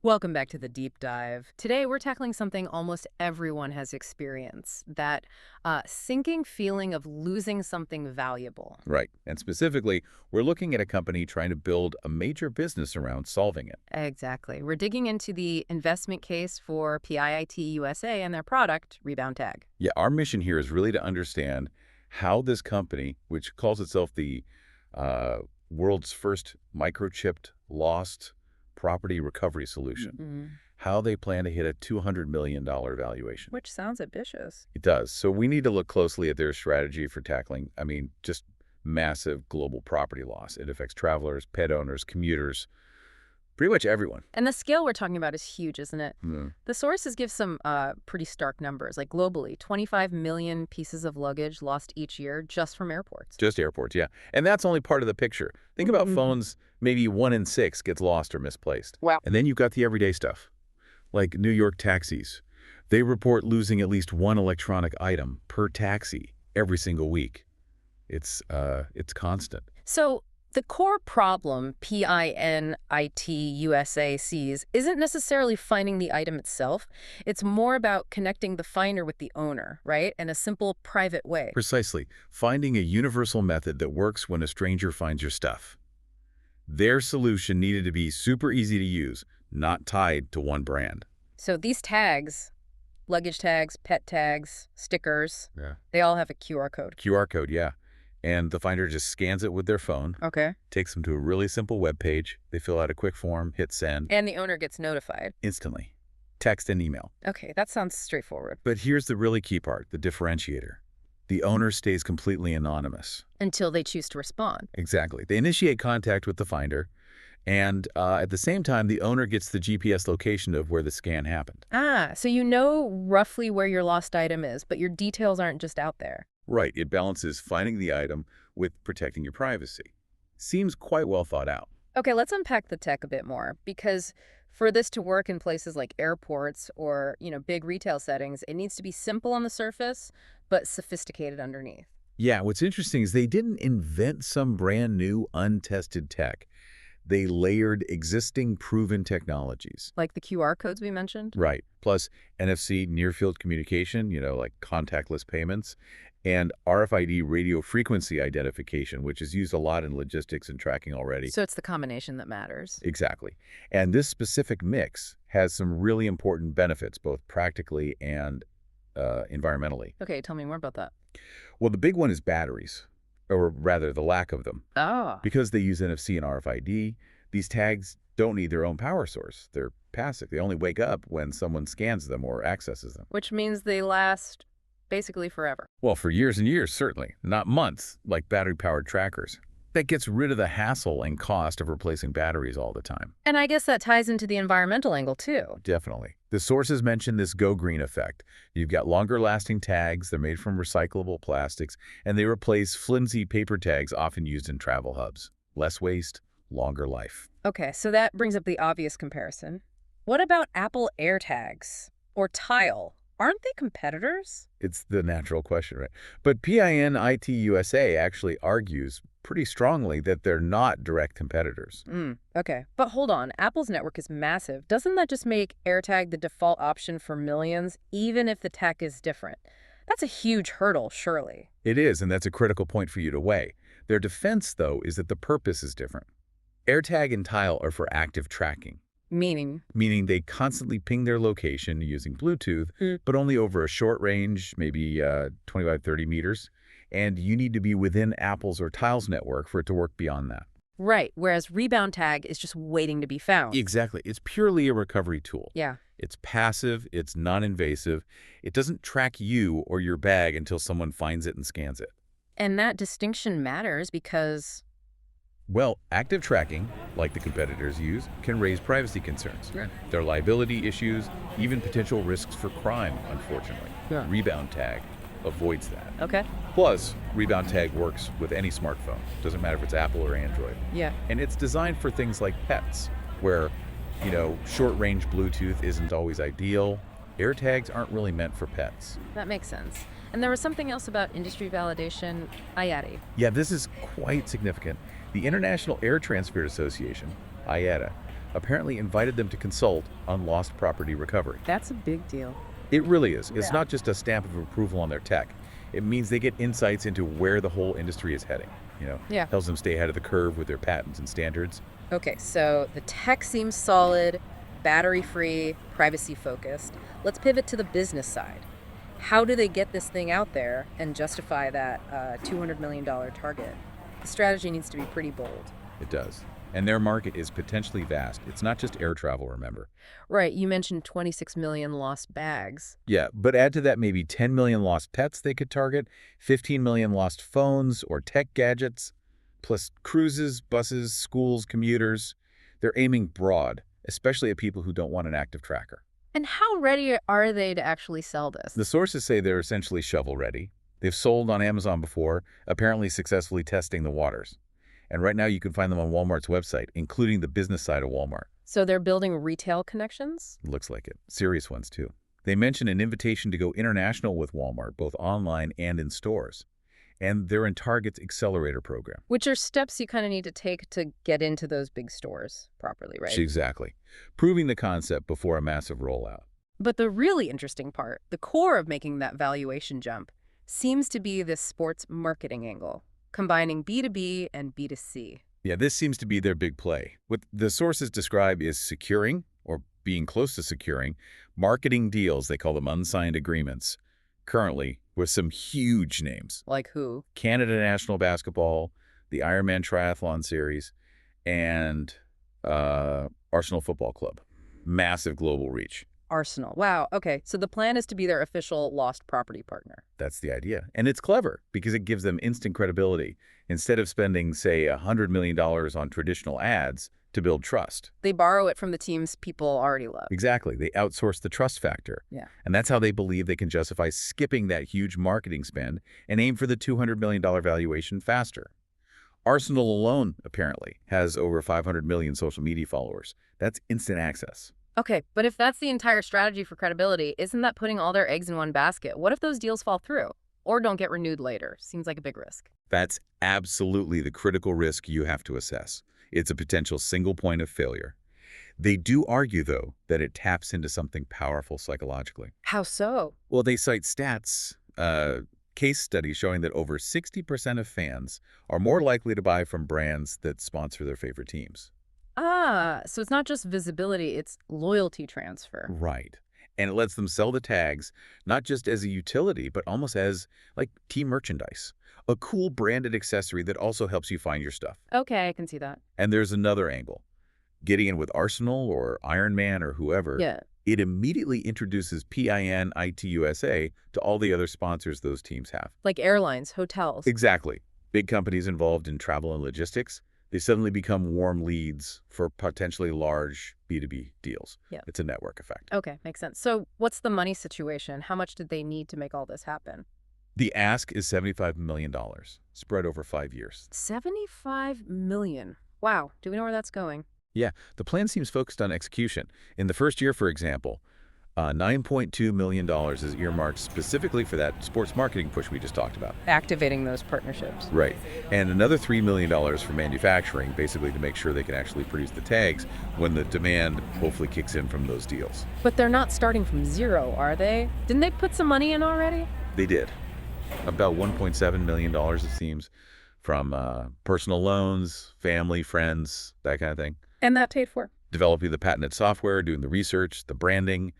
Welcome back to the deep dive. Today, we're tackling something almost everyone has experienced, that sinking feeling of losing something valuable. Right. And specifically, we're looking at a company trying to build a major business around solving it. Exactly. We're digging into the investment case for PIIT USA and their product, ReboundTAG. Yeah, our mission here is really to understand how this company, which calls itself the world's first microchipped lost property recovery solution, how they plan to hit a $200 million valuation. Which sounds ambitious. It does. So we need to look closely at their strategy for tackling, just massive global property loss. It affects travelers, pet owners, commuters, pretty much everyone. And the scale we're talking about is huge, isn't it? Mm. The sources give some pretty stark numbers. Like globally, 25 million pieces of luggage lost each year just from airports. Just airports, yeah. And that's only part of the picture. Think about phones, maybe 1 in 6 gets lost or misplaced. Wow. And then you've got the everyday stuff, like New York taxis. They report losing at least one electronic item per taxi every single week. It's constant. So the core problem PINIT USA sees isn't necessarily finding the item itself. It's more about connecting the finder with the owner, right? In a simple, private way. Precisely. Finding a universal method that works when a stranger finds your stuff. Their solution needed to be super easy to use, not tied to one brand. So these tags, luggage tags, pet tags, stickers, Yeah. they all have a QR code. QR code, yeah. And the finder just scans it with their phone, Okay. takes them to a really simple web page. They fill out a quick form, hit send, And the owner gets notified. instantly. Text and email. Okay, that sounds straightforward. But here's the really key part, the differentiator. The owner stays completely anonymous. Until they choose to respond. Exactly. They initiate contact with the finder, and at the same time, the owner gets the GPS location of where the scan happened. Ah, so you know roughly where your lost item is, but your details aren't just out there. Right. It balances finding the item with protecting your privacy. Seems quite well thought out. Okay, let's unpack the tech a bit more, because for this to work in places like airports or, big retail settings, it needs to be simple on the surface, but sophisticated underneath. Yeah, what's interesting is they didn't invent some brand new, untested tech. They layered existing proven technologies. Like the QR codes we mentioned? Right. Plus NFC near-field communication, like contactless payments, and RFID radio frequency identification, which is used a lot in logistics and tracking already. So it's the combination that matters. Exactly. And this specific mix has some really important benefits, both practically and environmentally. Okay, tell me more about that. Well, the big one is batteries, or rather the lack of them. Oh. Because they use NFC and RFID, these tags don't need their own power source. They're passive. They only wake up when someone scans them or accesses them. Which means they last basically forever. Well, for years and years, certainly. Not months, like battery-powered trackers. That gets rid of the hassle and cost of replacing batteries all the time. And I guess that ties into the environmental angle, too. Definitely. The sources mention this go green effect. You've got longer-lasting tags. They're made from recyclable plastics, and they replace flimsy paper tags often used in travel hubs. Less waste, longer life. Okay, so that brings up the obvious comparison. What about Apple AirTags or Tile? Aren't they competitors? It's the natural question, right? But PINIT USA actually argues pretty strongly that they're not direct competitors. Okay. But hold on. Apple's network is massive. Doesn't that just make AirTag the default option for millions, even if the tech is different? That's a huge hurdle, surely. It is, and that's a critical point for you to weigh. Their defense, though, is that the purpose is different. AirTag and Tile are for active tracking. Meaning They constantly ping their location using Bluetooth, but only over a short range, maybe 25, 30 meters. And you need to be within Apple's or Tile's network for it to work beyond that. Right, whereas ReboundTAG is just waiting to be found. Exactly. It's purely a recovery tool. Yeah. It's passive, it's non-invasive. It doesn't track you or your bag until someone finds it and scans it. And that distinction matters because... Well, active tracking, like the competitors use, can raise privacy concerns. Yeah. There are liability issues, even potential risks for crime, unfortunately. Yeah. ReboundTAG avoids that. Okay. Plus, ReboundTAG works with any smartphone. Doesn't matter if it's Apple or Android. Yeah. And it's designed for things like pets, where, short-range Bluetooth isn't always ideal. AirTags aren't really meant for pets. That makes sense. And there was something else about industry validation, IATI. Yeah, this is quite significant. The International Air Transport Association, IATA, apparently invited them to consult on lost property recovery. That's a big deal. It really is. It's Yeah. not just a stamp of approval on their tech. It means they get insights into where the whole industry is heading. Yeah. Helps them stay ahead of the curve with their patents and standards. Okay, so the tech seems solid, battery-free, privacy-focused. Let's pivot to the business side. How do they get this thing out there and justify that $200 million target? The strategy needs to be pretty bold. It does. And their market is potentially vast. It's not just air travel, remember. Right, you mentioned 26 million lost bags. Yeah, but add to that maybe 10 million lost pets they could target, 15 million lost phones or tech gadgets, plus cruises, buses, schools, commuters. They're aiming broad, especially at people who don't want an active tracker. And how ready are they to actually sell this? The sources say they're essentially shovel-ready. They've sold on Amazon before, apparently successfully testing the waters. And right now you can find them on Walmart's website, including the business side of Walmart. So they're building retail connections? Looks like it. Serious ones, too. They mention an invitation to go international with Walmart, both online and in stores. And they're in Target's Accelerator program. Which are steps you kind of need to take to get into those big stores properly, right? Exactly. Proving the concept before a massive rollout. But the really interesting part, the core of making that valuation jump, seems to be this sports marketing angle, combining B2B and B2C. Yeah, this seems to be their big play. What the sources describe is securing, or being close to securing, marketing deals, they call them unsigned agreements, currently with some huge names. Like who? Canada National Basketball, the Ironman Triathlon Series, and Arsenal Football Club. Massive global reach. Arsenal. Wow. Okay. So the plan is to be their official lost property partner. That's the idea. And it's clever because it gives them instant credibility. Instead of spending, say, $100 million on traditional ads to build trust. They borrow it from the teams people already love. Exactly. They outsource the trust factor. Yeah. And that's how they believe they can justify skipping that huge marketing spend and aim for the $200 million valuation faster. Arsenal alone, apparently, has over 500 million social media followers. That's instant access. Okay, but if that's the entire strategy for credibility, isn't that putting all their eggs in one basket? What if those deals fall through or don't get renewed later? Seems like a big risk. That's absolutely the critical risk you have to assess. It's a potential single point of failure. They do argue, though, that it taps into something powerful psychologically. How so? Well, they cite stats, case studies showing that over 60% of fans are more likely to buy from brands that sponsor their favorite teams. Ah, so it's not just visibility, it's loyalty transfer. Right. And it lets them sell the tags, not just as a utility, but almost as, like, team merchandise. A cool branded accessory that also helps you find your stuff. Okay, I can see that. And there's another angle. Getting in with Arsenal or Iron Man or whoever, Yeah. it immediately introduces PIN ITUSA to all the other sponsors those teams have. Like airlines, hotels. Exactly. Big companies involved in travel and logistics, they suddenly become warm leads for potentially large B2B deals. Yeah. It's a network effect. Okay, makes sense. So what's the money situation? How much did they need to make all this happen? The ask is $75 million, spread over 5 years. 75 million. Wow. Do we know where that's going? Yeah, the plan seems focused on execution. In the first year, for example, $9.2 million is earmarked specifically for that sports marketing push we just talked about. Activating those partnerships. Right. And another $3 million for manufacturing, basically to make sure they can actually produce the tags when the demand hopefully kicks in from those deals. But they're not starting from zero, are they? Didn't they put some money in already? They did. About $1.7 million, it seems, from personal loans, family, friends, that kind of thing. And that paid for? Developing the patented software, doing the research, the branding,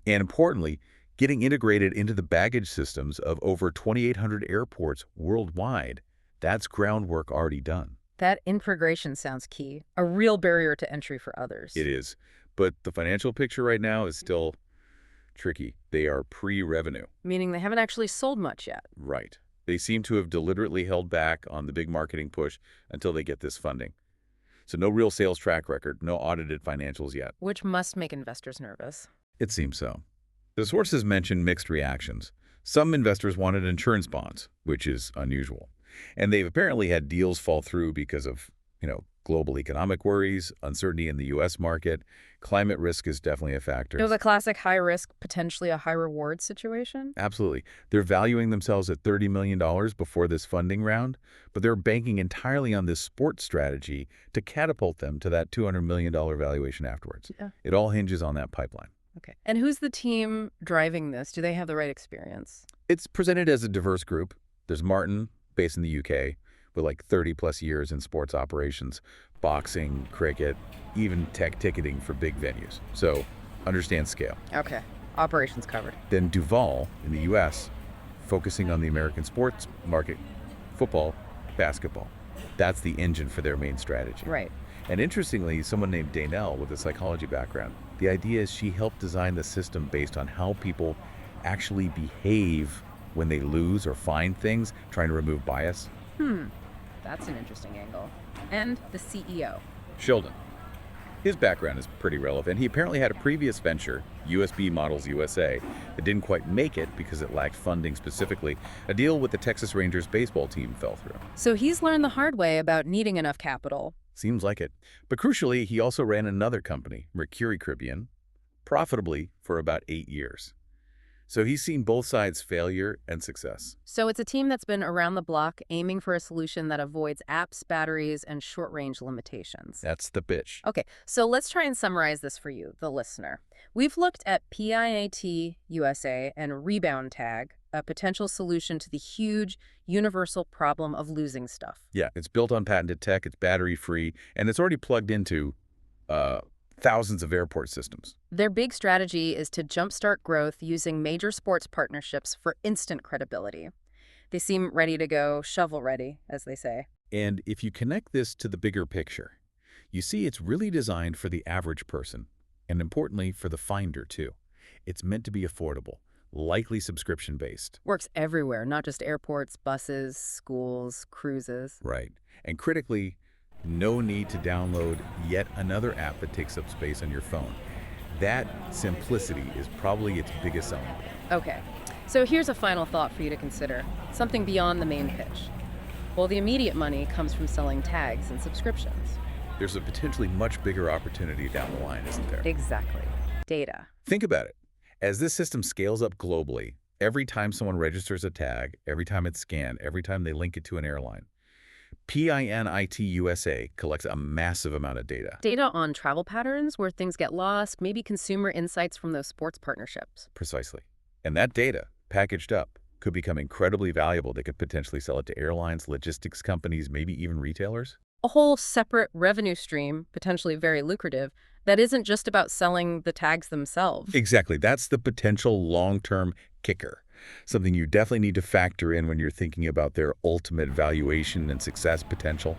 and importantly, getting integrated into the baggage systems of over 2,800 airports worldwide. That's groundwork already done. That integration sounds key. A real barrier to entry for others. It is. But the financial picture right now is still tricky. They are pre-revenue. Meaning they haven't actually sold much yet. Right. They seem to have deliberately held back on the big marketing push until they get this funding. So no real sales track record, no audited financials yet. Which must make investors nervous. It seems so. The sources mention mixed reactions. Some investors wanted insurance bonds, which is unusual. And they've apparently had deals fall through because of, Global economic worries, uncertainty in the U.S. market, climate risk is definitely a factor. The classic high risk, potentially a high reward situation? Absolutely. They're valuing themselves at $30 million before this funding round, but they're banking entirely on this sports strategy to catapult them to that $200 million valuation afterwards. Yeah. It all hinges on that pipeline. Okay. And who's the team driving this? Do they have the right experience? It's presented as a diverse group. There's Martin, based in the UK, with like 30-plus years in sports operations, boxing, cricket, even tech ticketing for big venues. So understand scale. Okay. Operations covered. Then Duval in the US, focusing on the American sports market, football, basketball. That's the engine for their main strategy. Right. And interestingly, someone named Danelle with a psychology background, the idea is she helped design the system based on how people actually behave when they lose or find things, trying to remove bias. That's an interesting angle. And the CEO. Sheldon. His background is pretty relevant. He apparently had a previous venture, USB Models USA, that didn't quite make it because it lacked funding specifically. A deal with the Texas Rangers baseball team fell through. So he's learned the hard way about needing enough capital. Seems like it. But crucially, he also ran another company, Mercury Caribbean, profitably for about 8 years. So he's seen both sides' failure and success. So it's a team that's been around the block aiming for a solution that avoids apps, batteries, and short-range limitations. That's the pitch. Okay, so let's try and summarize this for you, the listener. We've looked at PIAT USA and ReboundTAG, a potential solution to the huge universal problem of losing stuff. Yeah, it's built on patented tech, it's battery-free, and it's already plugged into thousands of airport systems. Their big strategy is to jumpstart growth using major sports partnerships for instant credibility. They seem ready to go, shovel-ready, as they say. And if you connect this to the bigger picture, you see it's really designed for the average person, and importantly, for the finder, too. It's meant to be affordable, likely subscription-based. Works everywhere, not just airports, buses, schools, cruises. Right. And critically, no need to download yet another app that takes up space on your phone. That simplicity is probably its biggest selling point. Okay, so here's a final thought for you to consider, something beyond the main pitch. Well, the immediate money comes from selling tags and subscriptions. There's a potentially much bigger opportunity down the line, isn't there? Exactly. Data. Think about it. As this system scales up globally, every time someone registers a tag, every time it's scanned, every time they link it to an airline, PINIT USA collects a massive amount of data. Data on travel patterns, where things get lost, maybe consumer insights from those sports partnerships. Precisely. And that data, packaged up, could become incredibly valuable. They could potentially sell it to airlines, logistics companies, maybe even retailers. A whole separate revenue stream, potentially very lucrative, that isn't just about selling the tags themselves. Exactly. That's the potential long-term kicker. Something you definitely need to factor in when you're thinking about their ultimate valuation and success potential.